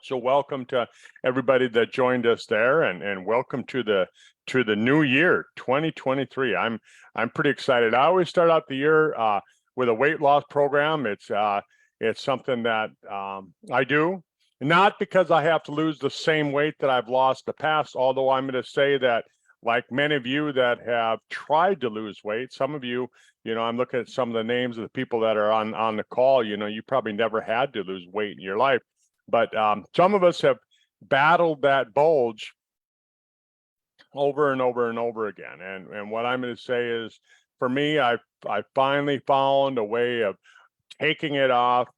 So welcome to everybody that joined us there, and welcome to the new year, 2023. I'm pretty excited. I always start out the year with a weight loss program. It's something that I do, not because I have to lose the same weight that I've lost in the past, although I'm going to say that, like many of you that have tried to lose weight, some of you, I'm looking at some of the names of the people that are on the call, you probably never had to lose weight in your life. But some of us have battled that bulge over and over and over again. And what I'm going to say is, for me, I finally found a way of taking it off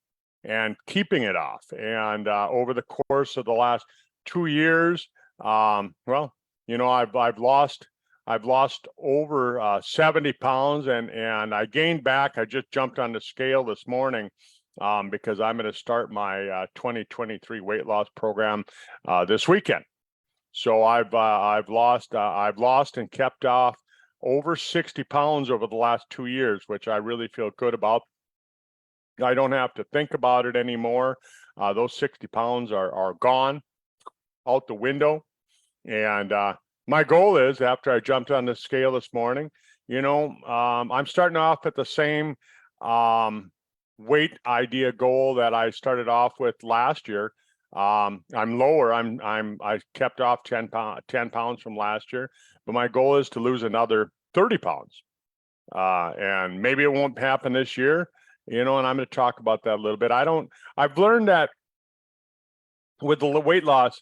and keeping it off. And over the course of the last 2 years, I've lost over 70 pounds, and I gained back. I just jumped on the scale this morning. Because I'm going to start my 2023 weight loss program this weekend. So I've lost and kept off over 60 pounds over the last 2 years, which I really feel good about. I don't have to think about it anymore. Those 60 pounds are gone out the window. And my goal is, after I jumped on the scale this morning, I'm starting off at the same weight idea goal that I started off with last year. I'm lower. I kept off 10 pounds from last year, but my goal is to lose another 30 pounds. And maybe it won't happen this year, and I'm going to talk about that a little bit. I've learned that with the weight loss,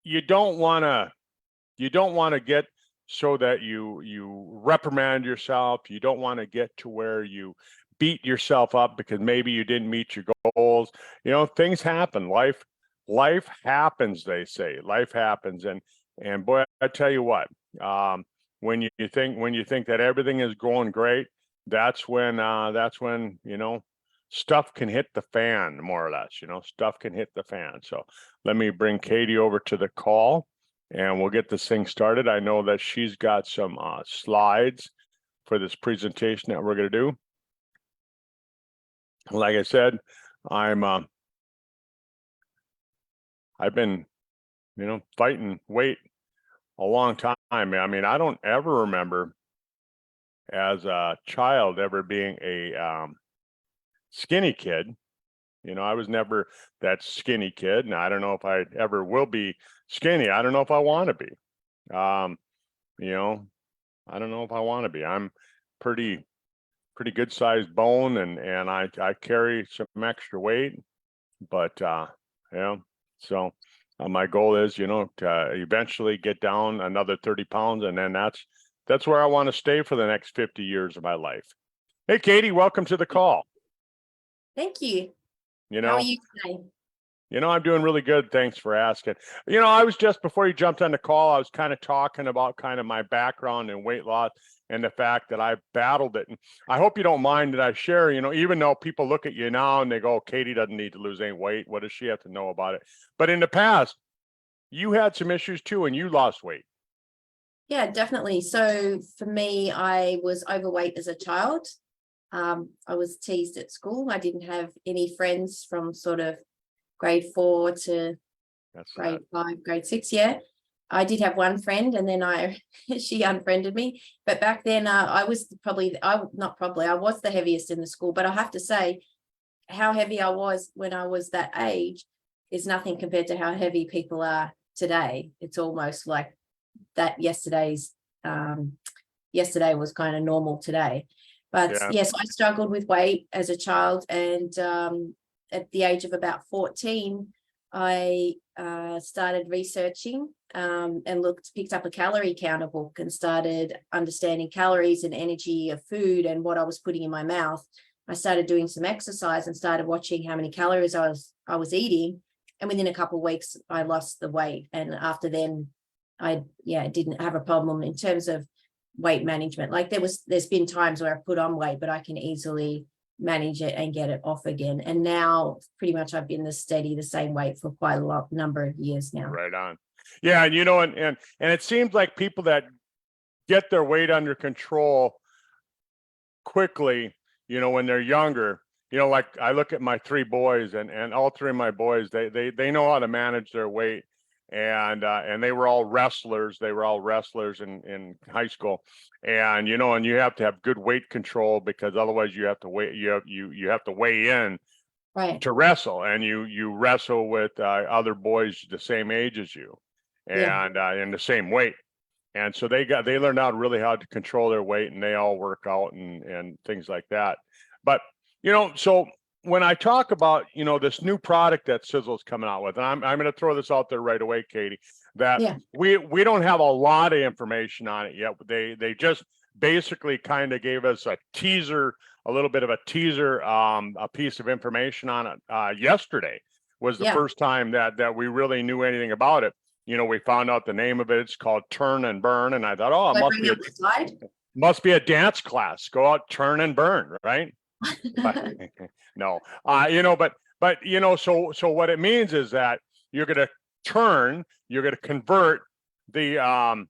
you don't want to get so that you reprimand yourself. You don't want to get to where you beat yourself up because maybe you didn't meet your goals. Things happen. Life happens, they say. Life happens. And boy, I tell you what, when you think that everything is going great, that's when stuff can hit the fan, more or less. Stuff can hit the fan. So let me bring Katie over to the call, and we'll get this thing started. I know that she's got some slides for this presentation that we're going to do. Like I said, I've been, fighting weight a long time. I mean, I don't ever remember as a child ever being a skinny kid. I was never that skinny kid, and I don't know if I ever will be skinny. I don't know if I want to be. I don't know if I want to be. I'm pretty good sized bone, and I carry some extra weight, but so my goal is to eventually get down another 30 pounds, and then that's where I want to stay for the next 50 years of my life. Hey Katie, welcome to the call. Thank you. How are you today? I'm doing really good. Thanks for asking. I was just, before you jumped on the call, I was kind of talking about kind of my background in weight loss and the fact that I've battled it. And I hope you don't mind that I share, even though people look at you now and they go, Katie doesn't need to lose any weight. What does she have to know about it? But in the past, you had some issues too, and you lost weight. Yeah, definitely. So for me, I was overweight as a child. I was teased at school. I didn't have any friends from sort of grade 4 to grade 5, grade 6. Yeah, I did have one friend, and then she unfriended me. But back then, I was I was the heaviest in the school. But I have to say, how heavy I was when I was that age is nothing compared to how heavy people are today. It's almost like that yesterday was kind of normal today. But yes, I struggled with weight as a child, and at the age of about 14, I started researching and picked up a calorie counter book and started understanding calories and energy of food and what I was putting in my mouth. I started doing some exercise and started watching how many calories I was eating, and within a couple of weeks, I lost the weight. And after then, I didn't have a problem in terms of weight management. Like there's been times where I've put on weight, but I can easily manage it and get it off again. And now pretty much I've been the same weight for quite a number of years now. Right on. Yeah. And it seems like people that get their weight under control quickly, when they're younger, you know, like I look at my three boys, and all three of my boys, they know how to manage their weight, and they were all wrestlers. They were all wrestlers in high school, and you know, and you have to have good weight control, because otherwise you have to weigh you have to weigh in Right. to wrestle, and you wrestle with other boys the same age as you, Yeah. and in the same weight. And so they learned out really how to control their weight, and they all work out and things like that. But, you know, so when I talk about, you know, this new product that Sizzle's coming out with, and I'm going to throw this out there right away, Katie, that Yeah. we don't have a lot of information on it yet. They just basically kind of gave us a teaser, a little bit of a teaser, a piece of information on it. Yesterday was the first time that we really knew anything about it. You know, we found out the name of it. It's called Turn and Burn, and I thought, oh, it must be a dance class. Go out, turn and burn, right? But, no, you know, but you know, so what it means is that you're going to turn, you're going to convert the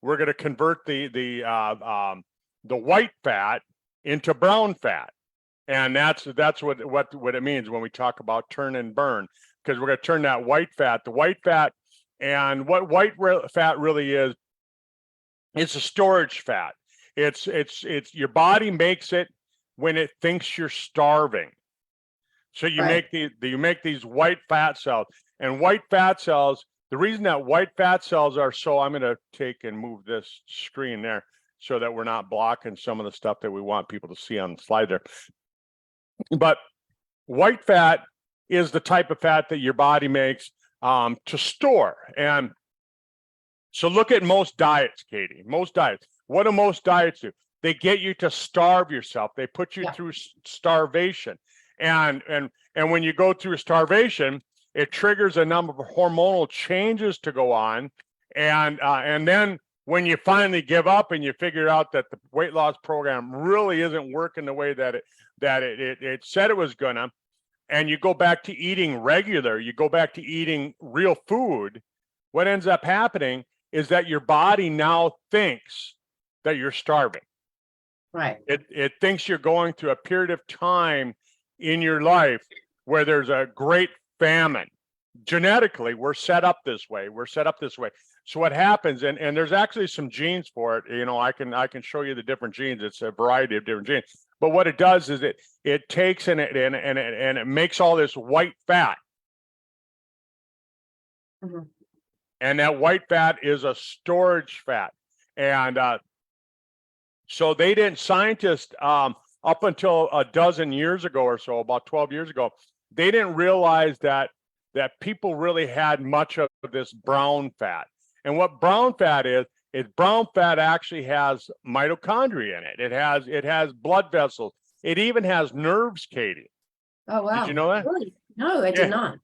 we're going to convert the white fat into brown fat, and that's what it means when we talk about turn and burn, because we're going to turn that white fat, the white fat. And what fat really is, it's a storage fat. It's your body makes it when it thinks you're starving. So you make these white fat cells, and white fat cells. The reason that white fat cells are so, I'm going to take and move this screen there so that we're not blocking some of the stuff that we want people to see on the slide there. But white fat is the type of fat that your body makes to store. And so look at most diets, Katie. Most diets. What do most diets do? They get you to starve yourself. They put you through starvation. And when you go through starvation, it triggers a number of hormonal changes to go on. And then when you finally give up and you figure out that the weight loss program really isn't working the way that it said it was gonna, and you go back to eating regular, you go back to eating real food, what ends up happening is that your body now thinks that you're starving. Right. It thinks you're going through a period of time in your life where there's a great famine. Genetically, we're set up this way. So what happens, and there's actually some genes for it. You know, I can show you the different genes. It's a variety of different genes. But what it does is it takes and it makes all this white fat. Mhm. And that white fat is a storage fat. And so scientists up until a dozen years ago or so, about 12 years ago, they didn't realize that people really had much of this brown fat. And what brown fat is brown fat actually has mitochondria in it. It has blood vessels. It even has nerves, Katie. Oh, wow. Did you know that? Really? No, I did not.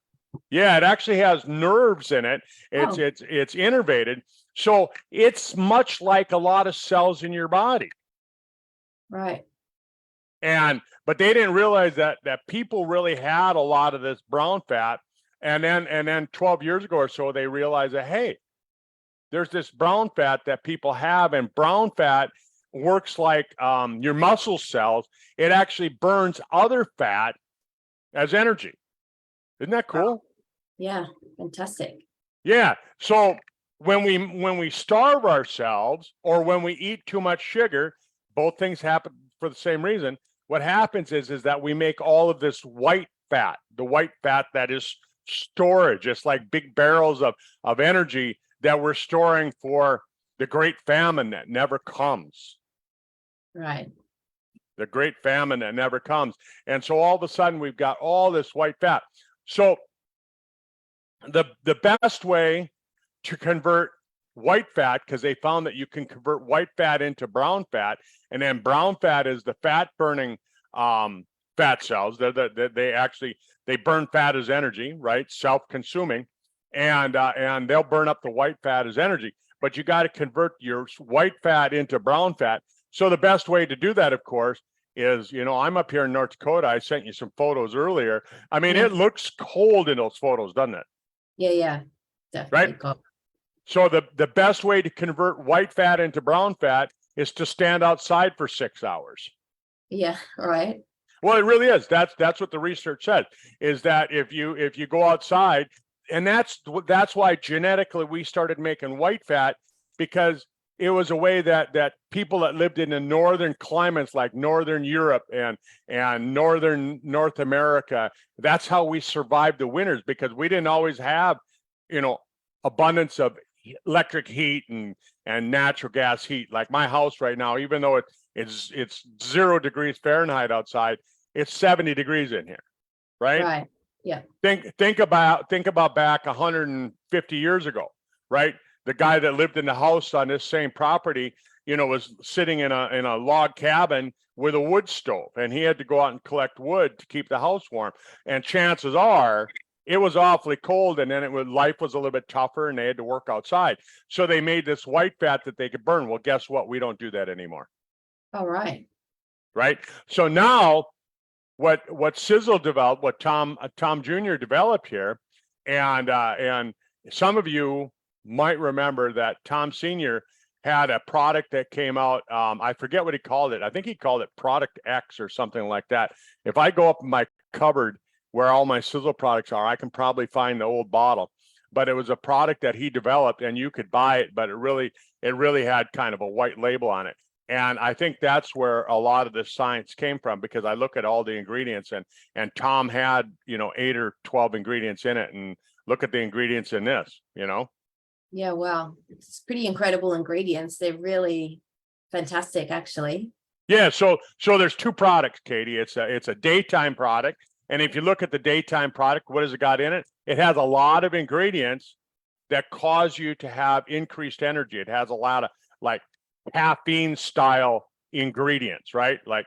Yeah, it actually has nerves in it. It's innervated. So it's much like a lot of cells in your body. Right. But they didn't realize that people really had a lot of this brown fat. And then 12 years ago or so, they realized that, hey, there's this brown fat that people have, and brown fat works like your muscle cells. It actually burns other fat as energy. Isn't that cool? Wow. Yeah, fantastic. Yeah. So when we starve ourselves, or when we eat too much sugar, both things happen for the same reason. What happens is that we make all of this white fat, the white fat that is storage. It's like big barrels of energy that we're storing for the great famine that never comes. Right. The great famine that never comes. And so all of a sudden we've got all this white fat. So the best way to convert white fat, because they found that you can convert white fat into brown fat, and then brown fat is the fat burning fat cells. They burn fat as energy, right? Self-consuming. And they'll burn up the white fat as energy, but you got to convert your white fat into brown fat. So the best way to do that, of course, is, you know, I'm up here in North Dakota. I sent you some photos earlier. I mean, it looks cold in those photos, doesn't it? Yeah, definitely. Right. Cold. So the best way to convert white fat into brown fat is to stand outside for 6 hours. Yeah. Right. Well, it really is. That's what the research says, is that if you go outside, and that's why genetically we started making white fat, because it was a way that people that lived in the northern climates like northern Europe and northern North America, that's how we survived the winters, because we didn't always have, abundance of electric heat and natural gas heat. Like my house right now, even though it's 0 degrees Fahrenheit outside, it's 70 degrees in here, right? Right. Yeah. Think about back 150 years ago, right? The guy that lived in the house on this same property, was sitting in a log cabin with a wood stove, and he had to go out and collect wood to keep the house warm. And chances are it was awfully cold, and then life was a little bit tougher, and they had to work outside. So they made this white fat that they could burn. Well, guess what? We don't do that anymore. All right. Right. So now what Sizzle developed, what Tom Jr. developed here, and some of you might remember that Tom Sr. had a product that came out. I forget what he called it. I think he called it Product X or something like that. If I go up in my cupboard where all my Sizzle products are, I can probably find the old bottle. But it was a product that he developed, and you could buy it, but it really had kind of a white label on it. And I think that's where a lot of the science came from, because I look at all the ingredients, and Tom had, 8 or 12 ingredients in it, and look at the ingredients in this, Yeah, wow. It's pretty incredible ingredients. They're really fantastic, actually. Yeah, so there's 2 products, Katie. It's a daytime product. And if you look at the daytime product, what has it got in it? It has a lot of ingredients that cause you to have increased energy. It has a lot of like caffeine style ingredients, right? Like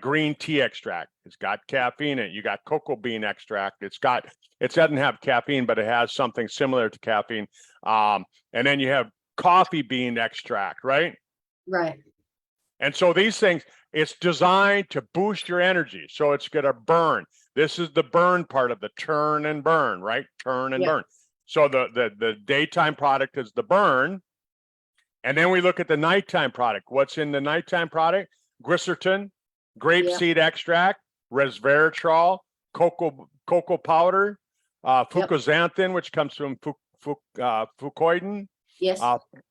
green tea extract. It's got caffeine in it. You got cocoa bean extract. It doesn't have caffeine, but it has something similar to caffeine. And then you have coffee bean extract, right? Right. And so these things, it's designed to boost your energy. So it's going to burn. This is the burn part of the turn and burn, right? Turn and burn. So the daytime product is the burn. And then we look at the nighttime product. What's in the nighttime product? Glycertin, grapeseed extract, resveratrol, cocoa powder, fucoxanthin, which comes from fucoidin. Yes.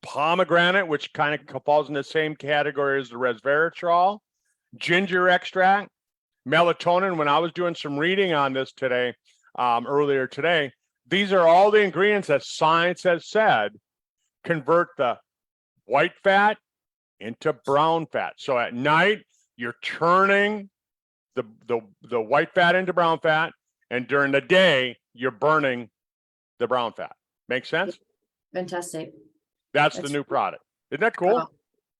Pomegranate, which kind of falls in the same category as the resveratrol, ginger extract, melatonin. When I was doing some reading on this today, earlier today, these are all the ingredients that science has said convert the white fat into brown fat. So at night, you're turning the white fat into brown fat, and during the day, you're burning the brown fat. Make sense? Fantastic. That's the new product. Isn't that cool? Wow.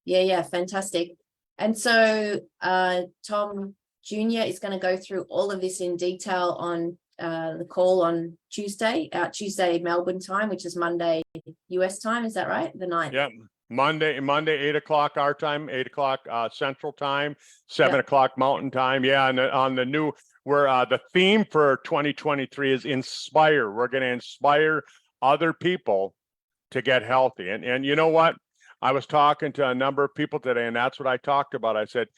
Yeah, fantastic. And so Tom Jr. is going to go through all of this in detail on the call on Tuesday Melbourne time, which is Monday US time. Is that right? The 9th. Yeah. Monday, 8 o'clock our time, 8 o'clock Central time, 7 o'clock Mountain time. Yeah, and on the new, the theme for 2023 is inspire. We're going to inspire other people to get healthy. And you know what? I was talking to a number of people today, and that's what I talked about. I said,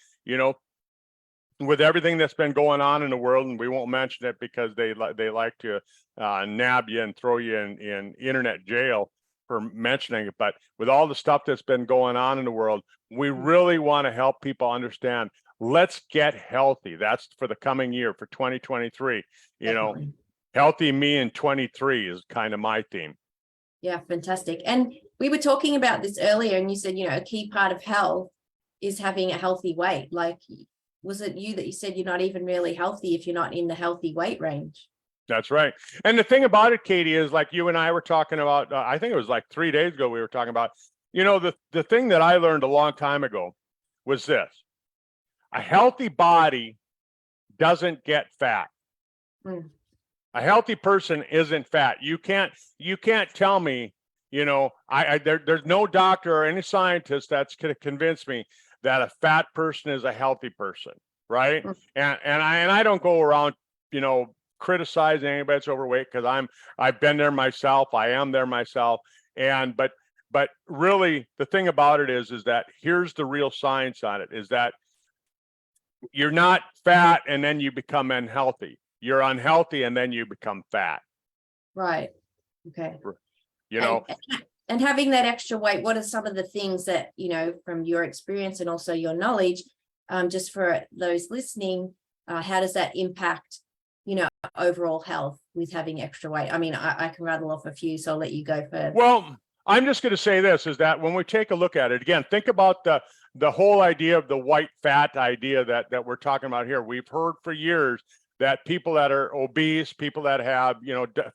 with everything that's been going on in the world, and we won't mention it because they like to nab you and throw you in internet jail for mentioning it. But with all the stuff that's been going on in the world, we really want to help people understand, let's get healthy. That's for the coming year, for 2023. Definitely. Healthy me in 23 is kind of my theme. Yeah, fantastic. And we were talking about this earlier, and you said, a key part of health is having a healthy weight. Like, was it you that you said you're not even really healthy if you're not in the healthy weight range? That's right. And the thing about it, Katie, is like you and I were talking about, I think it was like 3 days ago, we were talking about, the thing that I learned a long time ago was this: a healthy body doesn't get fat. A healthy person isn't fat. You can't tell me, there's no doctor or any scientist that's going to convince me that a fat person is a healthy person, right? And I don't go around, criticizing anybody that's overweight, because I've been there myself. I am there myself. But really the thing about it is that here's the real science on it, is that You're not fat and then you become unhealthy. You're unhealthy and then you become fat. Right. Okay. You know, and having that extra weight, what are some of the things that, from your experience and also your knowledge, just for those listening, how does that impact, overall health with having extra weight? I mean, I can rattle off a few, so I'll let you go first. Well, I'm just going to say this, is that when we take a look at it, again, think about the whole idea of the white fat idea that we're talking about here. We've heard for years that people that are obese, people that have,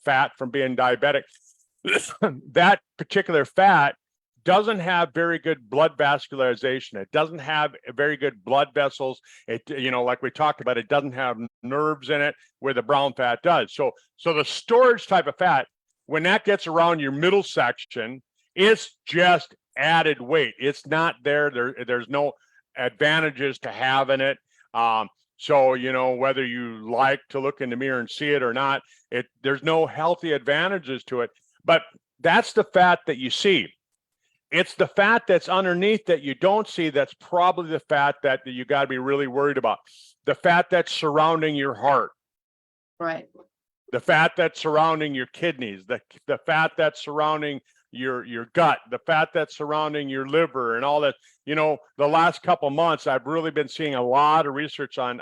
fat from being diabetic, that particular fat doesn't have very good blood vascularization. It doesn't have very good blood vessels. It, like we talked about, it doesn't have nerves in it where the brown fat does. So the storage type of fat, when that gets around your middle section, it's just added weight. It's not there. There's no advantages to having it. So, whether you like to look in the mirror and see it or not, there's no healthy advantages to it. But that's the fat that you see. It's the fat that's underneath that you don't see. That's probably the fat that you got to be really worried about. The fat that's surrounding your heart. Right. The fat that's surrounding your kidneys, the fat that's surrounding your gut, the fat that's surrounding your liver and all that. The last couple months, I've really been seeing a lot of research on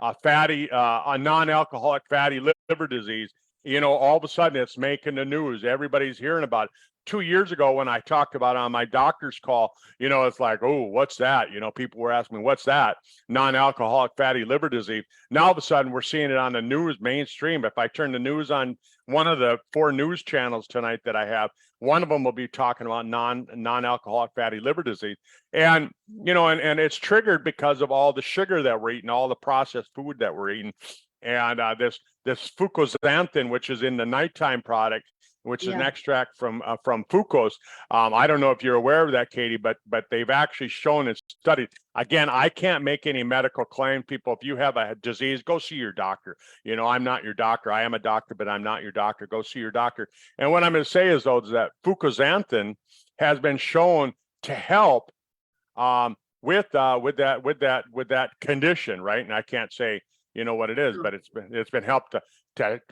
non-alcoholic fatty liver disease. All of a sudden it's making the news. Everybody's hearing about it. 2 years ago, when I talked about it on my doctor's call, it's like, oh, what's that? People were asking me, what's that? Non-alcoholic fatty liver disease. Now, all of a sudden, we're seeing it on the news mainstream. If I turn the news on one of the 4 news channels tonight that I have, one of them will be talking about non-alcoholic fatty liver disease. And, and it's triggered because of all the sugar that we're eating, all the processed food that we're eating. And this fucoxanthin, which is in the nighttime product, which is an extract from fucose. I don't know if you're aware of that, Katie, but they've actually shown and studied. Again, I can't make any medical claim. People, if you have a disease, go see your doctor. I'm not your doctor. I am a doctor, but I'm not your doctor. Go see your doctor. And what I'm going to say is, though, is that fucoxanthin has been shown to help with that condition, right? And I can't say what it is, but it's been helped to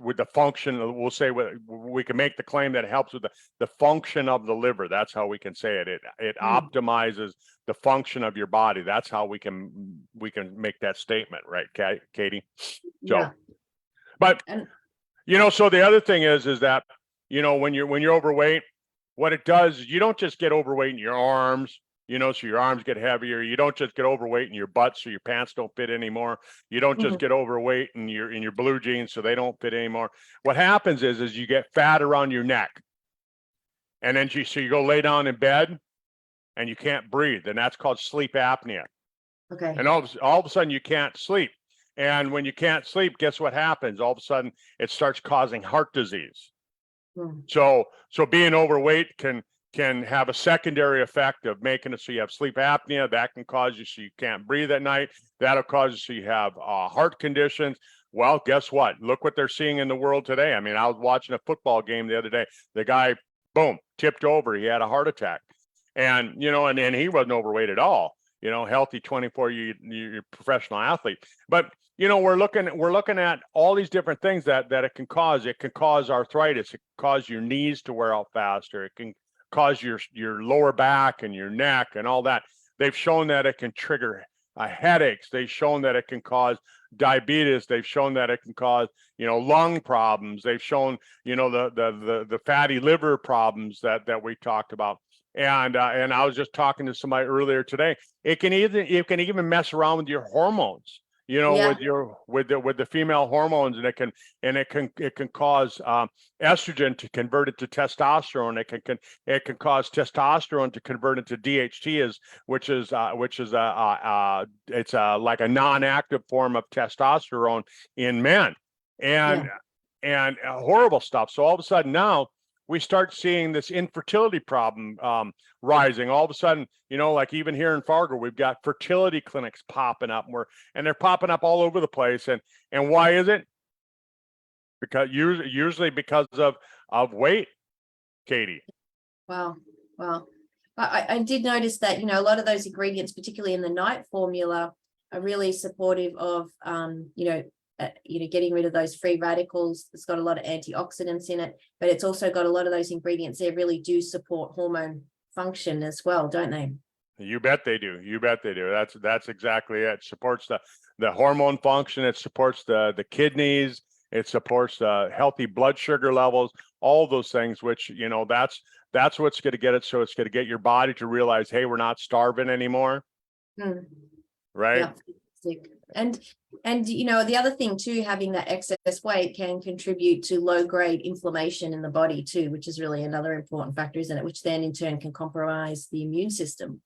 with the function. We'll say we can make the claim that it helps with the function of the liver. That's how we can say it. It optimizes the function of your body. That's how we can make that statement, right, Katie? So, but so the other thing is that when you're overweight, what it does is you don't just get overweight in your arms. So your arms get heavier. You don't just get overweight in your butt, so your pants don't fit anymore. You don't just get overweight in your blue jeans, so they don't fit anymore. What happens is you get fat around your neck, and then so you go lay down in bed, and you can't breathe, and that's called sleep apnea. Okay. And all of a sudden you can't sleep, and when you can't sleep, guess what happens? All of a sudden it starts causing heart disease. So being overweight can have a secondary effect of making it so you have sleep apnea. That can cause you so you can't breathe at night. That'll cause you so you have heart conditions. Well, guess what? Look what they're seeing in the world today. I mean, I was watching a football game the other day. The guy, boom, tipped over. He had a heart attack. And, and he wasn't overweight at all. Healthy 24-year professional athlete. But, we're looking at all these different things that it can cause. It can cause arthritis. It can cause your knees to wear out faster. It can cause your lower back and your neck and all that. They've shown that it can trigger headaches. They've shown that it can cause diabetes. They've shown that it can cause, lung problems. They've shown, the fatty liver problems that we talked about. And I was just talking to somebody earlier today. It can even mess around with your hormones. With the female hormones, and it can cause estrogen to convert it to testosterone. It can cause testosterone to convert into DHT, which is like a non-active form of testosterone in men, and horrible stuff. So all of a sudden now we start seeing this infertility problem rising. All of a sudden, like even here in Fargo, we've got fertility clinics popping up, and they're popping up all over the place. And why is it? Because usually because of weight, Katie. Wow. I did notice that, a lot of those ingredients, particularly in the night formula, are really supportive of, getting rid of those free radicals. It's got a lot of antioxidants in it, but it's also got a lot of those ingredients that really do support hormone function as well, don't they? You bet they do. You bet they do. That's exactly it. It supports the hormone function. It supports the kidneys. It supports the healthy blood sugar levels, all those things, which, that's what's going to get it. So it's going to get your body to realize, hey, we're not starving anymore. Mm. Right. Yeah. And the other thing too, having that excess weight can contribute to low grade inflammation in the body too, which is really another important factor, isn't it? Which then in turn can compromise the immune system.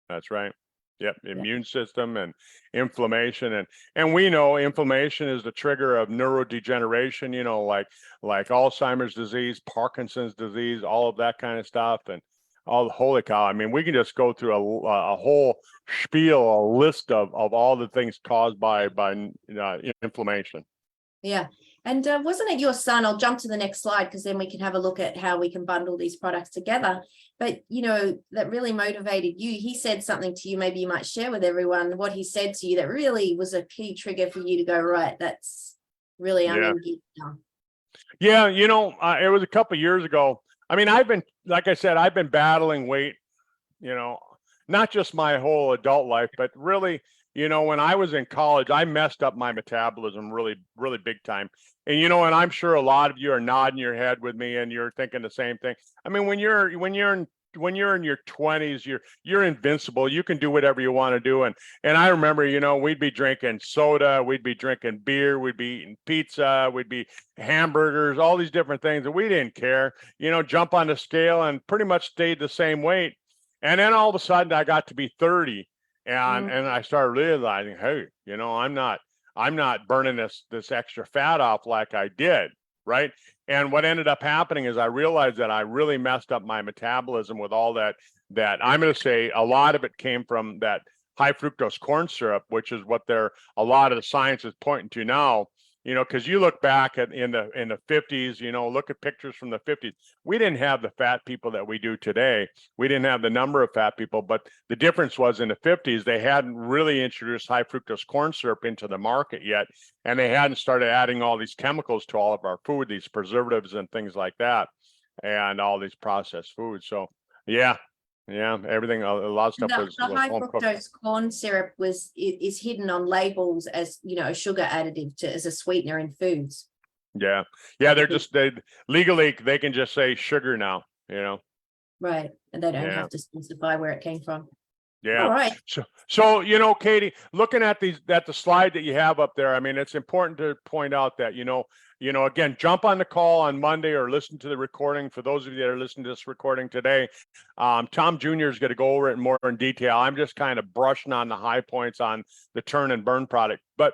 That's right. Yep. Immune system and inflammation. And we know inflammation is the trigger of neurodegeneration, like Alzheimer's disease, Parkinson's disease, all of that kind of stuff. And holy cow. I mean, we can just go through a whole spiel, a list of all the things caused by inflammation. Yeah. And wasn't it your son? I'll jump to the next slide because then we can have a look at how we can bundle these products together. But, that really motivated you. He said something to you, maybe you might share with everyone what he said to you that really was a key trigger for you to go, right, that's really, I'm in gear now. Yeah, it was a couple of years ago. I mean, like I said, I've been battling weight, not just my whole adult life, but really, when I was in college, I messed up my metabolism really, really big time. And, and I'm sure a lot of you are nodding your head with me and you're thinking the same thing. I mean, when you're in your 20s, you're invincible. You can do whatever you want to do. And I remember, we'd be drinking soda, we'd be drinking beer, we'd be eating pizza, we'd be hamburgers, all these different things, and we didn't care. Jump on the scale and pretty much stayed the same weight. And then all of a sudden I got to be 30 and I started realizing, hey, I'm not burning this extra fat off like I did. Right. And what ended up happening is I realized that I really messed up my metabolism with all that I'm going to say a lot of it came from that high fructose corn syrup, which is what a lot of the science is pointing to now, because you look back in the 50s, look at pictures from the 50s. We didn't have the fat people that we do today. We didn't have the number of fat people, but the difference was in the 50s, they hadn't really introduced high fructose corn syrup into the market yet. And they hadn't started adding all these chemicals to all of our food, these preservatives and things like that, and all these processed foods. So yeah, everything, a lot of stuff was high home cooked. fructose corn syrup is hidden on labels as a sugar additive as a sweetener in foods. Yeah, they legally they can just say sugar now, Right, and they don't have to specify where it came from. Yeah. All right. So Katie, looking at the slide that you have up there, I mean, it's important to point out that again, jump on the call on Monday or listen to the recording. For those of you that are listening to this recording today, Tom Jr. is going to go over it more in detail. I'm just kind of brushing on the high points on the Turn and Burn product. But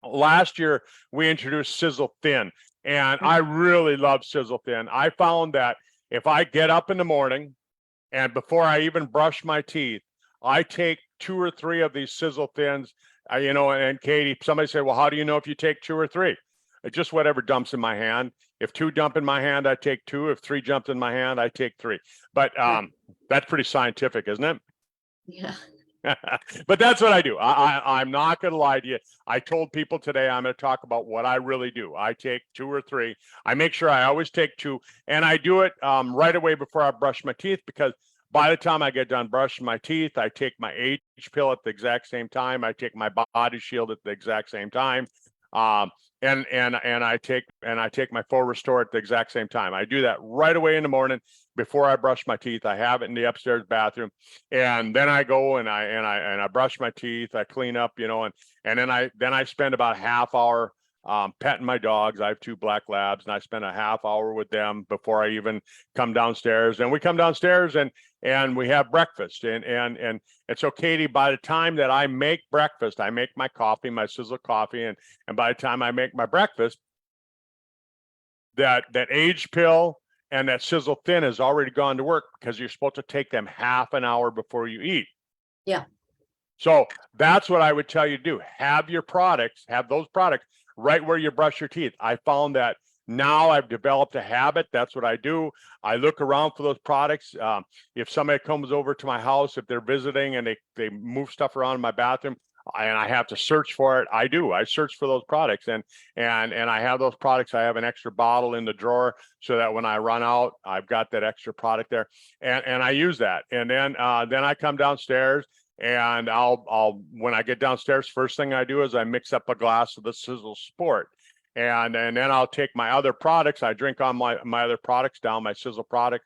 last year we introduced Sizzle Thin, and I really love Sizzle Thin. I found that if I get up in the morning and before I even brush my teeth, I take 2 or 3 of these Sizzle Thins, and Katie, somebody said, well, how do you know if you take 2 or 3? It's just whatever dumps in my hand. If 2 dump in my hand, I take 2. If 3 jump in my hand, I take 3. But that's pretty scientific, isn't it? Yeah. But that's what I do. I'm not going to lie to you. I told people today I'm going to talk about what I really do. I take 2 or 3. I make sure I always take 2, and I do it right away before I brush my teeth, because by the time I get done brushing my teeth, I take my H pill at the exact same time. I take my body shield at the exact same time. And I take my full restore at the exact same time. I do that right away in the morning before I brush my teeth. I have it in the upstairs bathroom, and then I go and I brush my teeth. I clean up, and then I spend about a half hour petting my dogs. I have 2 black labs, and I spend a half hour with them before I even come downstairs. And we come downstairs and we have breakfast. And so, Katie, by the time that I make breakfast, I make my coffee, my Sizzle coffee, and by the time I make my breakfast, that age pill and that Sizzle Thin has already gone to work, because you're supposed to take them half an hour before you eat. Yeah. So that's what I would tell you to do. Have those products right where you brush your teeth. I found that now I've developed a habit. That's what I do. I look around for those products. If somebody comes over to my house, if they're visiting and they move stuff around in my bathroom, and I have to search for it. I search for those products, and I have those products. I have an extra bottle in the drawer so that when I run out, I've got that extra product there, and I use that. And then I come downstairs, and I'll when I get downstairs, first thing I do is I mix up a glass of the Sizzle Sport. And then I'll take my other products. I drink on my other products down, my Sizzle product.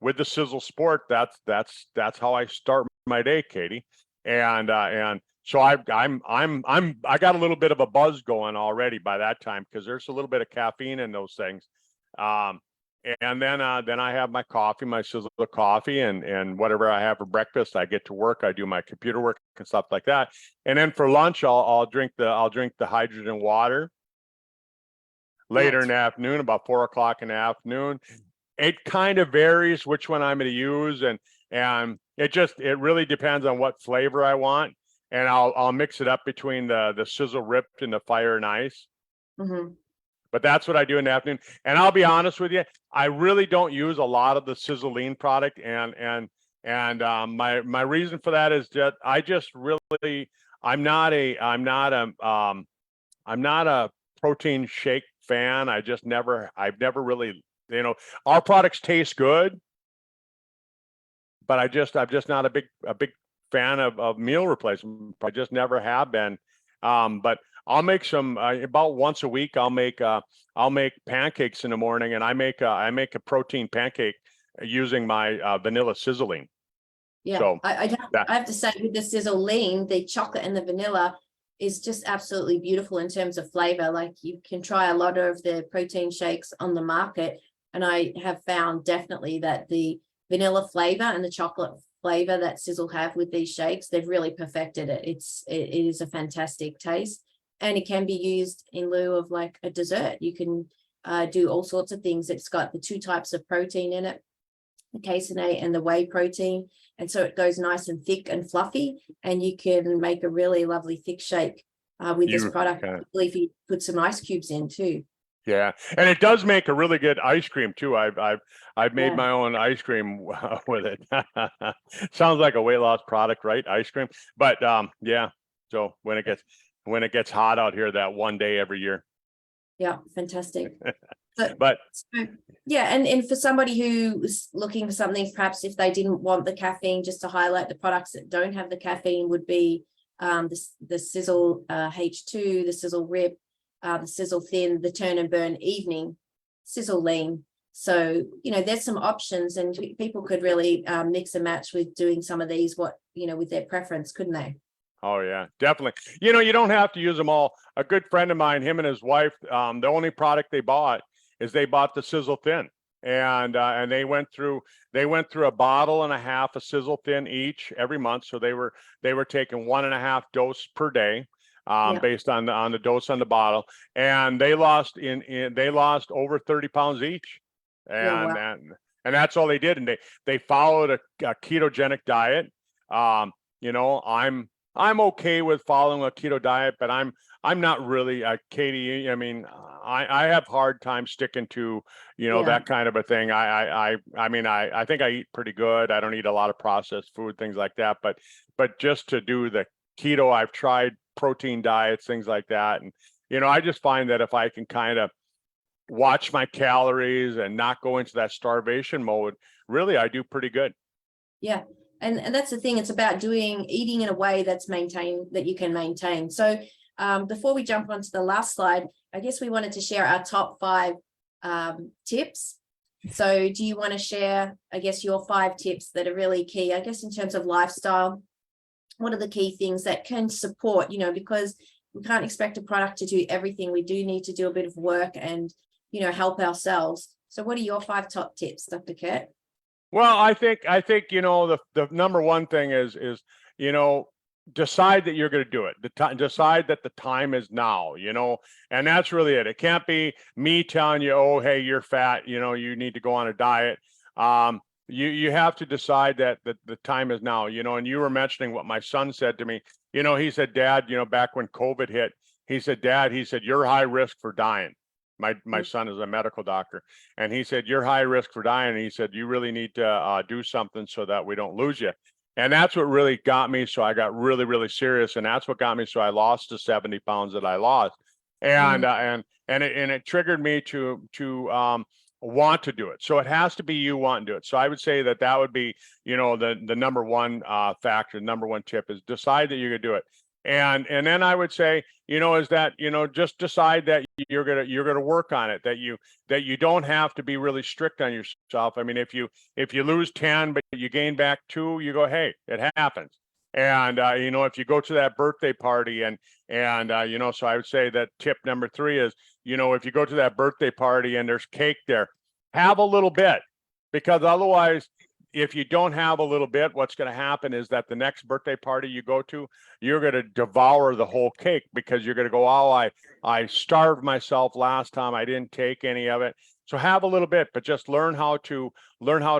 With the Sizzle Sport, that's how I start my day, Katie. And so I got a little bit of a buzz going already by that time, because there's a little bit of caffeine in those things. And then I have my coffee, my Sizzle coffee, and whatever I have for breakfast. I get to work, I do my computer work and stuff like that. And then for lunch, I'll drink the hydrogen water. Later in the afternoon, about 4 o'clock in the afternoon. It kind of varies which one I'm going to use, and it really depends on what flavor I want, and I'll mix it up between the Sizzle Ripped and the Fire and Ice. Mm-hmm. But that's what I do in the afternoon. And I'll be honest with you, I really don't use a lot of the Sizzle Lean product, and my reason for that is that I just really I'm not a protein shake fan. I've never really, our products taste good, but I'm just not a big fan of meal replacement. I just never have been. But I'll make some about once a week. I'll make pancakes in the morning, and I make a protein pancake using my vanilla sizzling. Yeah, so I have to say, with the Sizzle Lean, the chocolate and the vanilla is just absolutely beautiful in terms of flavor. Like, you can try a lot of the protein shakes on the market, and I have found definitely that the vanilla flavor and the chocolate flavor that Sizzle have with these shakes, they've really perfected it. It is a fantastic taste, and it can be used in lieu of like a dessert. You can do all sorts of things. It's got the 2 types of protein in it, the caseinate and the whey protein, and so it goes nice and thick and fluffy, and you can make a really lovely thick shake with this product, particularly if you put some ice cubes in too. Yeah, and it does make a really good ice cream too. I've made my own ice cream with it. Sounds like a weight loss product, right? Ice cream, but yeah. So when it gets hot out here, that one day every year. Yeah, fantastic. But yeah, and for somebody who is looking for something, perhaps if they didn't want the caffeine, just to highlight the products that don't have the caffeine would be the Sizzle H2, the Sizzle Rip, the Sizzle Thin, the Turn and Burn Evening, Sizzle Lean. So, there's some options, and people could really mix and match with doing some of these, with their preference, couldn't they? Oh yeah, definitely. You don't have to use them all. A good friend of mine, him and his wife, the only product they bought the Sizzle Thin, and they went through a bottle and a half of Sizzle Thin each every month. So they were taking 1.5 dose per day, based on the dose on the bottle, and they lost over 30 pounds each, and and that's all they did. And they followed a ketogenic diet. I'm okay with following a keto diet, but I'm not really, Katie. I mean, I have hard time sticking to, that kind of a thing. I think I eat pretty good. I don't eat a lot of processed food, things like that. But just to do the keto, I've tried protein diets, things like that. And, I just find that if I can kind of watch my calories and not go into that starvation mode, really, I do pretty good. Yeah. And that's the thing. It's about eating in a way that you can maintain. So before we jump onto the last slide, I guess we wanted to share our top 5 tips. So do you want to share, I guess, your 5 tips that are really key, I guess, in terms of lifestyle? What are the key things that can support, because we can't expect a product to do everything. We do need to do a bit of work and, help ourselves. So what are your 5 top tips, Dr. Kurt? Well, I think the number one thing is decide that you're going to do it. Decide that the time is now. And that's really it. It can't be me telling you, oh, hey, you're fat. You need to go on a diet. You have to decide that the time is now. And you were mentioning what my son said to me. He said, Dad, back when COVID hit, he said, Dad, you're high risk for dying. My son is a medical doctor, and he said, you're high risk for dying. And he said, you really need to do something so that we don't lose you. And that's what really got me. So I got really, really serious. And that's what got me. So I lost the 70 pounds that I lost. And, it triggered me to want to do it. So it has to be you want to do it. So I would say that would be, the number one factor, number one tip is decide that you're going to do it. And then I would say, is that, just decide that you're gonna work on it, that you don't have to be really strict on yourself. I mean, if you lose 10, but you gain back 2, you go, hey, it happens. And if you go to that birthday party and so I would say that tip number 3 is, if you go to that birthday party and there's cake there, have a little bit, because otherwise, if you don't have a little bit, what's going to happen is that the next birthday party you go to, you're going to devour the whole cake, because you're going to go, oh, I starved myself last time, I didn't take any of it. So have a little bit, but just learn how to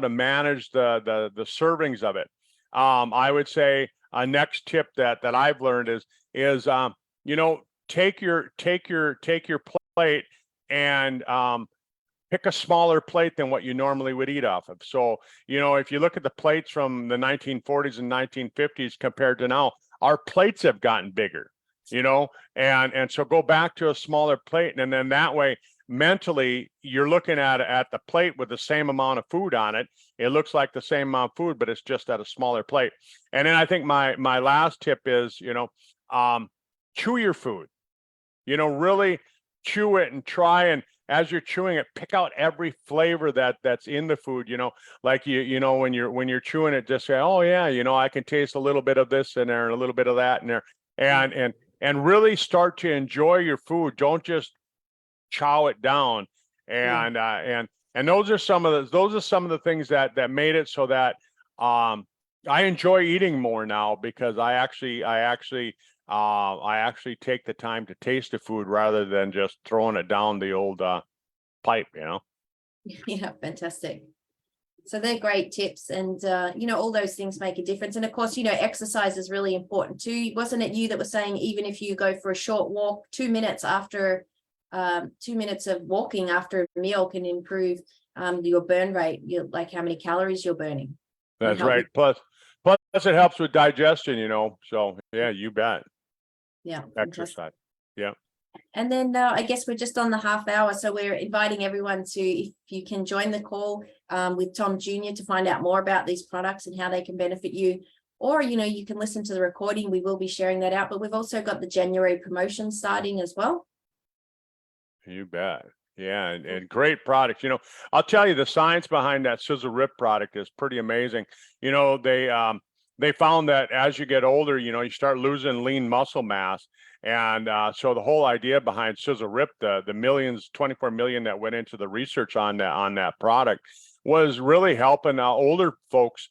manage the servings of it. I would say a next tip that I've learned is take your plate and pick a smaller plate than what you normally would eat off of. So, if you look at the plates from the 1940s and 1950s compared to now, our plates have gotten bigger, and so go back to a smaller plate. And then that way, mentally, you're looking at the plate with the same amount of food on it. It looks like the same amount of food, but it's just at a smaller plate. And then I think my last tip is, chew your food, really chew it and try, and as you're chewing it, pick out every flavor that's in the food, like when you're chewing it, just say, oh yeah, I can taste a little bit of this in there and a little bit of that in there, and really start to enjoy your food. Don't just chow it down. And those are some of the things that made it so that I enjoy eating more now, because I actually take the time to taste the food rather than just throwing it down the old pipe, Yeah, fantastic. So they're great tips, and all those things make a difference. And of course, exercise is really important too. Wasn't it you that was saying, even if you go for a short walk, 2 minutes after 2 minutes of walking after a meal can improve your burn rate, like how many calories you're burning. That's right. Plus it helps with digestion, so yeah, you bet. Yeah, Exercise. fantastic. Yeah. And then I guess we're just on the half hour, so we're inviting everyone to, if you can join the call with Tom Jr. to find out more about these products and how they can benefit you, or you can listen to the recording. We will be sharing that out, but we've also got the January promotion starting as well. You bet. Yeah, and great products. I'll tell you, the science behind that Sizzle Rip product is pretty amazing. They found that as you get older, you start losing lean muscle mass. And so the whole idea behind Sizzle Rip, the millions, 24 million that went into the research on that product, was really helping older folks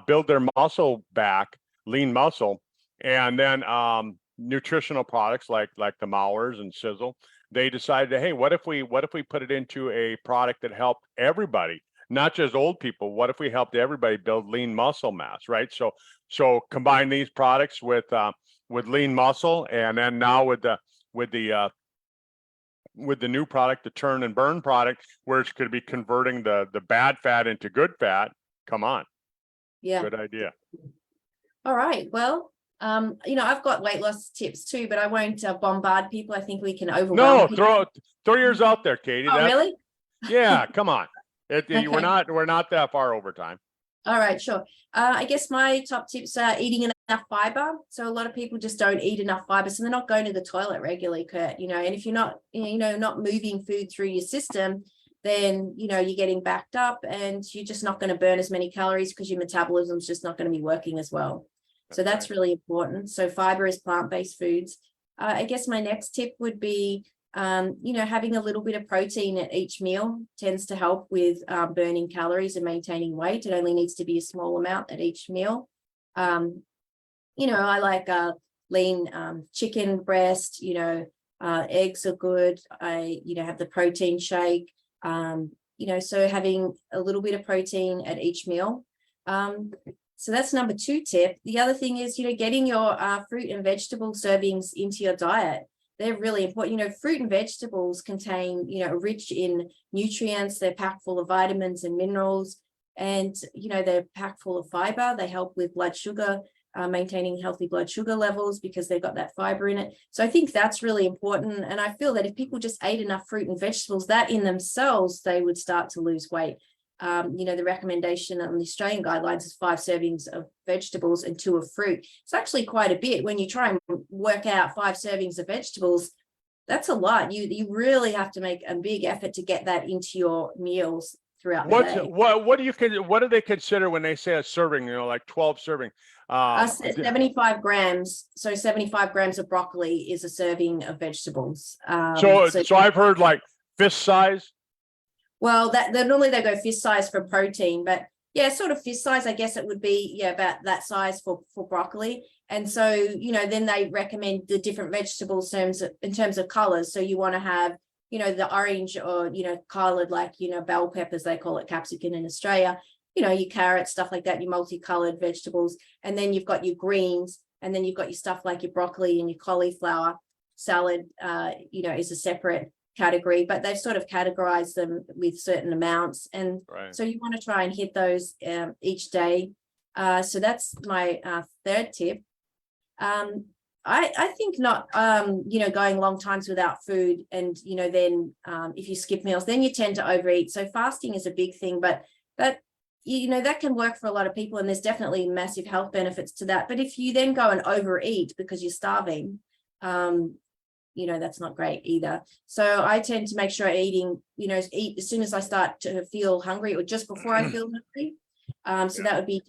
build their muscle back, lean muscle. And then nutritional products like the Mowers and Sizzle, they decided, hey, what if we put it into a product that helped everybody, not just old people? What if we helped everybody build lean muscle mass, right? So combine these products with lean muscle, and then now with the new product, the Turn and Burn product, where it's going to be converting the bad fat into good fat. Come on. Yeah. Good idea. All right. Well, I've got weight loss tips too, but I won't bombard people. I think we can overwhelm people. Throw yours out there, Katie. Oh, really? Yeah, come on. Okay. We're not that far over time. All right, sure. I guess my top tips are eating enough fiber. So a lot of people just don't eat enough fiber, so they're not going to the toilet regularly, Kurt. And if you're not, not moving food through your system, then you're getting backed up, and you're just not going to burn as many calories because your metabolism's just not going to be working as well. So that's really important. So fiber is plant-based foods. I guess my next tip would be, having a little bit of protein at each meal tends to help with burning calories and maintaining weight. It only needs to be a small amount at each meal. I like lean chicken breast, eggs are good. I, have the protein shake, so having a little bit of protein at each meal. So that's number 2 tip. The other thing is, getting your fruit and vegetable servings into your diet. They're really important. Fruit and vegetables contain, rich in nutrients. They're packed full of vitamins and minerals. And, they're packed full of fiber. They help with blood sugar, maintaining healthy blood sugar levels because they've got that fiber in it. So I think that's really important. And I feel that if people just ate enough fruit and vegetables, that in themselves, they would start to lose weight. The recommendation on the Australian guidelines is 5 servings of vegetables and 2 of fruit. It's actually quite a bit. When you try and work out 5 servings of vegetables, that's a lot. You really have to make a big effort to get that into your meals throughout the day. What do they consider when they say a serving, like 12 serving? 75 grams. So 75 grams of broccoli is a serving of vegetables. So I've heard like fist size. Well, normally they go fist size for protein, but yeah, sort of fist size, I guess it would be, about that size for broccoli. And so, then they recommend the different vegetables in terms of colors. So you want to have, the orange or, colored, like, bell peppers, they call it capsicum in Australia, your carrots, stuff like that, your multicolored vegetables. And then you've got your greens, and then you've got your stuff like your broccoli and your cauliflower. Salad, is a separate category, but they've sort of categorized them with certain amounts. And so you want to try and hit those each day. So that's my third tip. I think not, going long times without food and, then if you skip meals, then you tend to overeat. So fasting is a big thing, but that can work for a lot of people. And there's definitely massive health benefits to that. But if you then go and overeat because you're starving, that's not great either. So I tend to make sure eat as soon as I start to feel hungry or just before I feel hungry. So that would be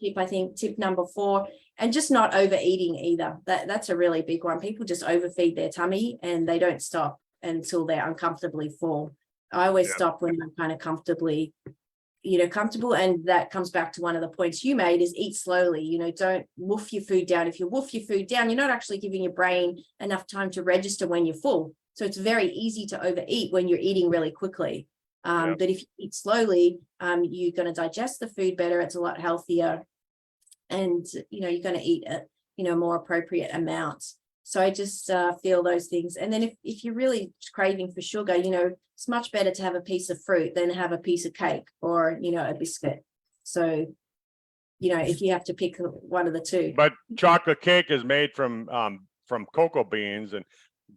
tip number 4, and just not overeating either. That's a really big one. People just overfeed their tummy and they don't stop until they're uncomfortably full. I always stop when I'm kind of comfortably, comfortable. And that comes back to one of the points you made is eat slowly, don't woof your food down. If you woof your food down, you're not actually giving your brain enough time to register when you're full. So it's very easy to overeat when you're eating really quickly. But if you eat slowly, you're going to digest the food better. It's a lot healthier. And, you're going to eat at, more appropriate amounts. So I just feel those things. And then if you're really craving for sugar, it's much better to have a piece of fruit than have a piece of cake or, a biscuit. So, if you have to pick one of the two. But chocolate cake is made from cocoa beans, and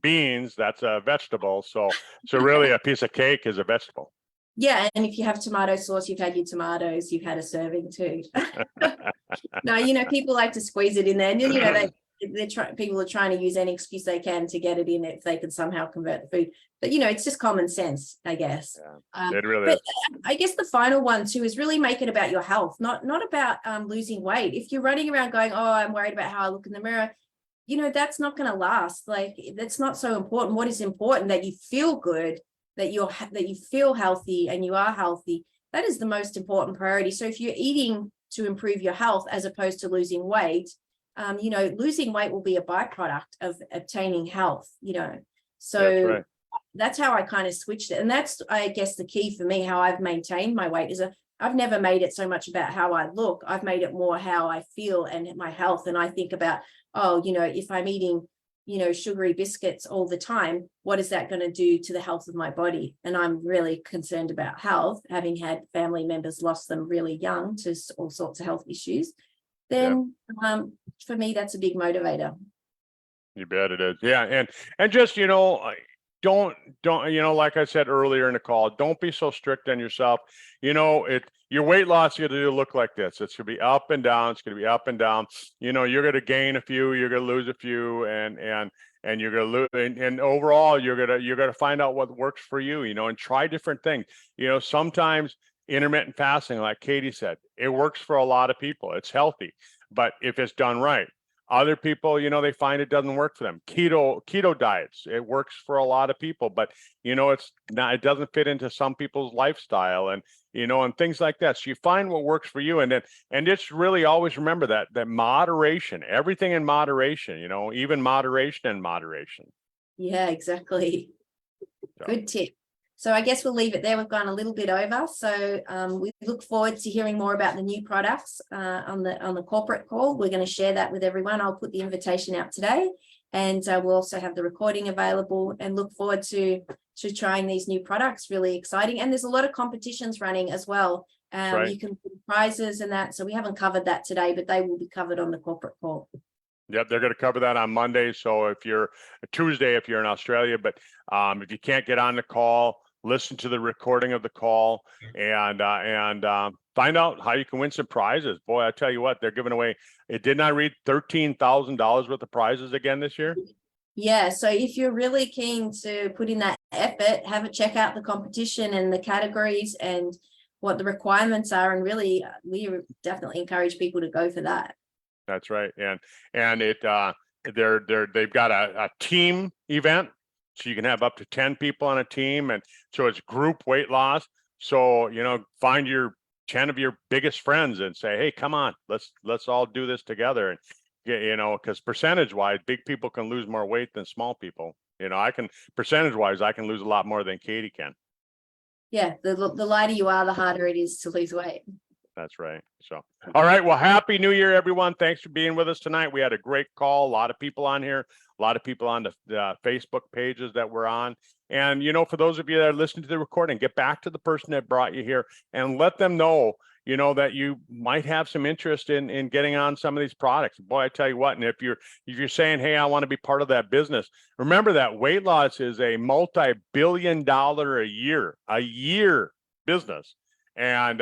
beans, that's a vegetable. So really a piece of cake is a vegetable. Yeah, and if you have tomato sauce, you've had your tomatoes, you've had a serving too. No, people like to squeeze it in there, and people are trying to use any excuse they can to get it in if they can somehow convert the food. But it's just common sense, I guess. Yeah, it really is. I guess the final one too is really make it about your health, not about losing weight. If you're running around going, oh, I'm worried about how I look in the mirror, that's not going to last. Like, that's not so important. What is important, that you feel good, that you feel healthy and you are healthy. That is the most important priority. So if you're eating to improve your health as opposed to losing weight, losing weight will be a byproduct of obtaining health, So that's how I kind of switched it. And that's, I guess, the key for me, how I've maintained my weight is I've never made it so much about how I look. I've made it more how I feel and my health. And I think about, if I'm eating, sugary biscuits all the time, what is that going to do to the health of my body? And I'm really concerned about health, having had family members lost them really young to all sorts of health issues. Then for me, that's a big motivator. You bet it is. Yeah. And just, don't, like I said earlier in the call, don't be so strict on yourself. Your weight loss is going to look like this. It's going to be up and down. It's going to be up and down. You're going to gain a few, you're going to lose a few, and you're going to lose. And overall, you're going to find out what works for you, and try different things. Sometimes intermittent fasting, like Katie said, it works for a lot of people. It's healthy, but if it's done right. Other people, they find it doesn't work for them. Keto diets, it works for a lot of people, but it's not, it doesn't fit into some people's lifestyle and things like that. So you find what works for you, and just really always remember that moderation, everything in moderation, even moderation in moderation. Yeah, exactly. Good tip. So I guess we'll leave it there. We've gone a little bit over. So we look forward to hearing more about the new products on the corporate call. We're going to share that with everyone. I'll put the invitation out today. And we'll also have the recording available, and look forward to trying these new products. Really exciting. And there's a lot of competitions running as well. Right. You can put prizes and that. So we haven't covered that today, but they will be covered on the corporate call. Yep, they're going to cover that on Monday. So if you're Tuesday, if you're in Australia, but if you can't get on the call, listen to the recording of the call and find out how you can win some prizes. Boy, I tell you what, they're giving away. It did not read $13,000 worth of prizes again this year. Yeah, so if you're really keen to put in that effort, have a check out the competition and the categories and what the requirements are. And really, we definitely encourage people to go for that. That's right. And it they've got a team event, so you can have up to 10 people on a team, and so it's group weight loss. So, you know, find your 10 of your biggest friends and say, hey, come on, let's all do this together. And you know, because percentage wise, big people can lose more weight than small people. You know, percentage wise, I can lose a lot more than Katie can. Yeah, the lighter you are, the harder it is to lose weight. That's right. So, all right. Well, happy New Year, everyone. Thanks for being with us tonight. We had a great call. A lot of people on here, a lot of people on the Facebook pages that we're on. And, you know, for those of you that are listening to the recording, get back to the person that brought you here and let them know, you know, that you might have some interest in getting on some of these products. Boy, I tell you what, and if you're saying, hey, I want to be part of that business, remember that weight loss is a multi-billion-dollar a year business. And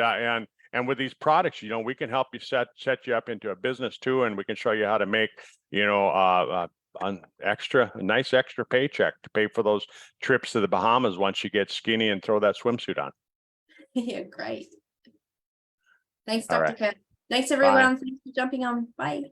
with these products, you know, we can help you set you up into a business too, and we can show you how to make, you know, a nice extra paycheck to pay for those trips to the Bahamas once you get skinny and throw that swimsuit on. Yeah, great. Thanks, All Dr. right. Kirk. Thanks, everyone. Bye. Thanks for jumping on. Bye.